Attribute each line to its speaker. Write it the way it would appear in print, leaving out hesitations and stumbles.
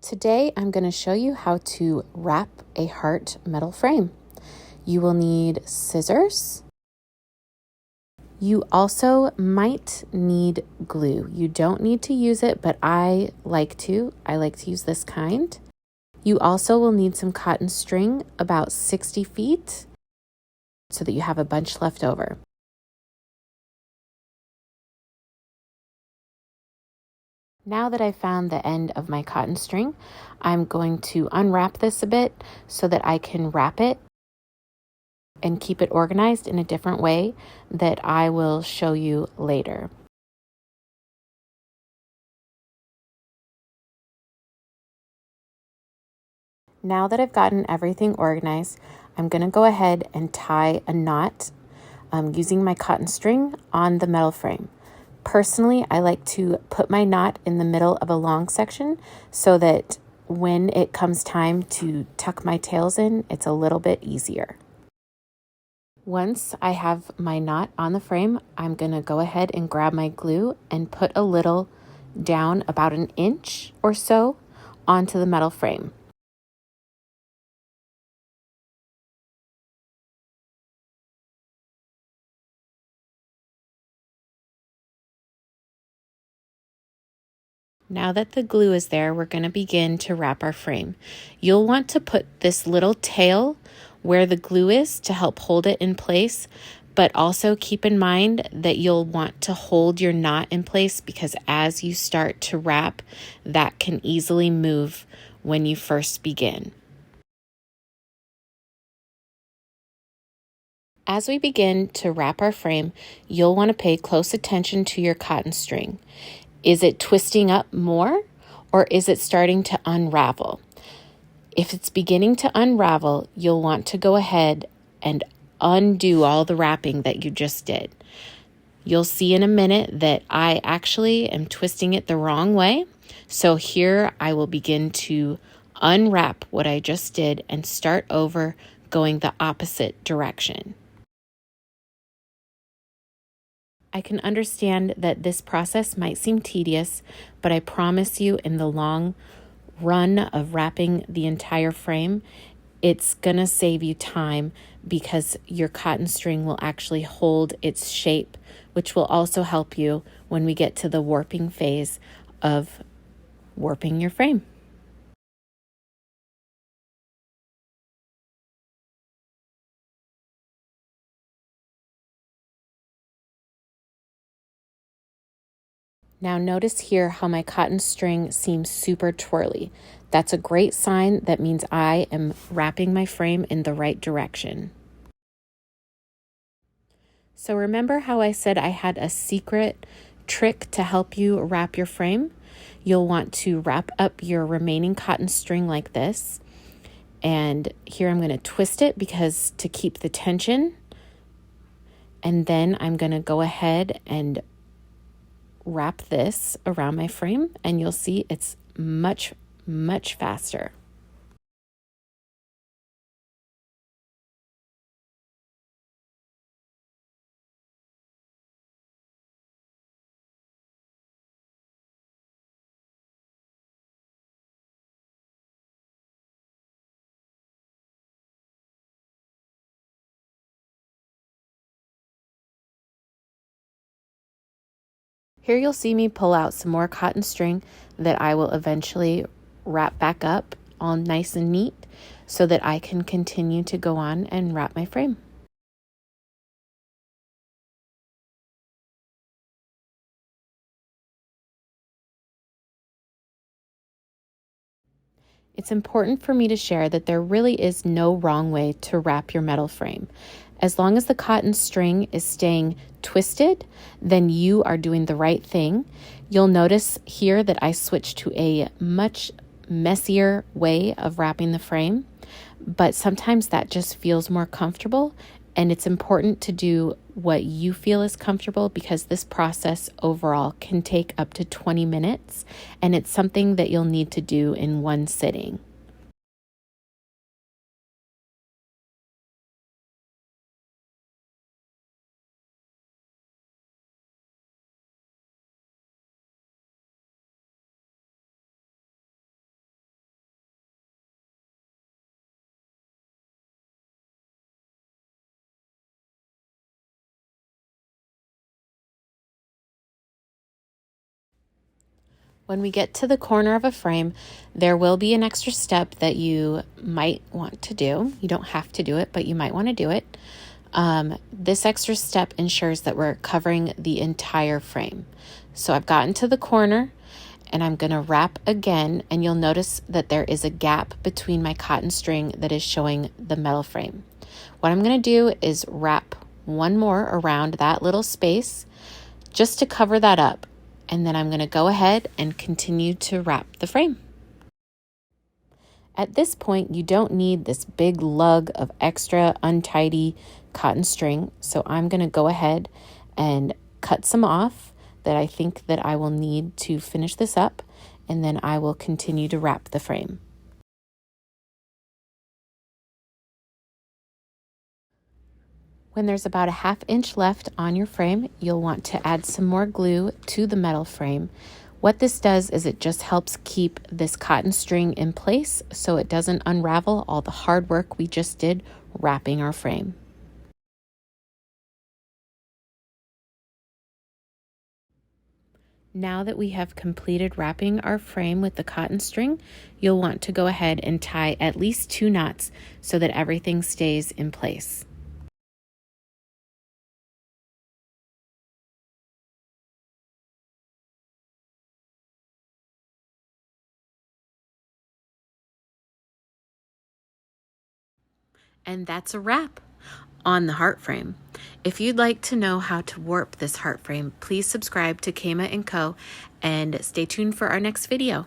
Speaker 1: Today I'm going to show you how to wrap a heart metal frame. You will need scissors. You also might need glue. You don't need to use it, but I like to. I like to use this kind. You also will need some cotton string, about 60 feet, so that you have a bunch left over. Now that I've found the end of my cotton string, I'm going to unwrap this a bit so that I can wrap it and keep it organized in a different way that I will show you later. Now that I've gotten everything organized, I'm going to go ahead and tie a knot using my cotton string on the metal frame. Personally, I like to put my knot in the middle of a long section so that when it comes time to tuck my tails in, it's a little bit easier. Once I have my knot on the frame, I'm going to go ahead and grab my glue and put a little down about an inch or so onto the metal frame. Now that the glue is there, we're going to begin to wrap our frame. You'll want to put this little tail where the glue is to help hold it in place, but also keep in mind that you'll want to hold your knot in place because as you start to wrap, that can easily move when you first begin. As we begin to wrap our frame, you'll want to pay close attention to your cotton string. Is it twisting up more or is it starting to unravel? If it's beginning to unravel, you'll want to go ahead and undo all the wrapping that you just did. You'll see in a minute that I actually am twisting it the wrong way. So here I will begin to unwrap what I just did and start over going the opposite direction. I can understand that this process might seem tedious, but I promise you in the long run of wrapping the entire frame, it's gonna save you time because your cotton string will actually hold its shape, which will also help you when we get to the warping phase of warping your frame. Now notice here how my cotton string seems super twirly. That's a great sign. That means I am wrapping my frame in the right direction. So remember how I said I had a secret trick to help you wrap your frame? You'll want to wrap up your remaining cotton string like this. And here I'm going to twist it because to keep the tension. And then I'm going to go ahead and wrap this around my frame and you'll see it's much faster. Here you'll see me pull out some more cotton string that I will eventually wrap back up all nice and neat so that I can continue to go on and wrap my frame. It's important for me to share that there really is no wrong way to wrap your metal frame. As long as the cotton string is staying twisted, then you are doing the right thing. You'll notice here that I switched to a much messier way of wrapping the frame, but sometimes that just feels more comfortable. And it's important to do what you feel is comfortable because this process overall can take up to 20 minutes, and it's something that you'll need to do in one sitting. When we get to the corner of a frame, there will be an extra step that you might want to do. You don't have to do it, but you might want to do it. This extra step ensures that we're covering the entire frame. So I've gotten to the corner and I'm going to wrap again, and you'll notice that there is a gap between my cotton string that is showing the metal frame. What I'm going to do is wrap one more around that little space just to cover that up. And then I'm going to go ahead and continue to wrap the frame. At this point, you don't need this big lug of extra untidy cotton string. So I'm going to go ahead and cut some off that I think that I will need to finish this up. And then I will continue to wrap the frame. When there's about a 1/2 inch left on your frame, you'll want to add some more glue to the metal frame. What this does is it just helps keep this cotton string in place so it doesn't unravel all the hard work we just did wrapping our frame. Now that we have completed wrapping our frame with the cotton string, you'll want to go ahead and tie at least 2 knots so that everything stays in place. And that's a wrap on the heart frame. If you'd like to know how to warp this heart frame, please subscribe to Kayma Co. and stay tuned for our next video.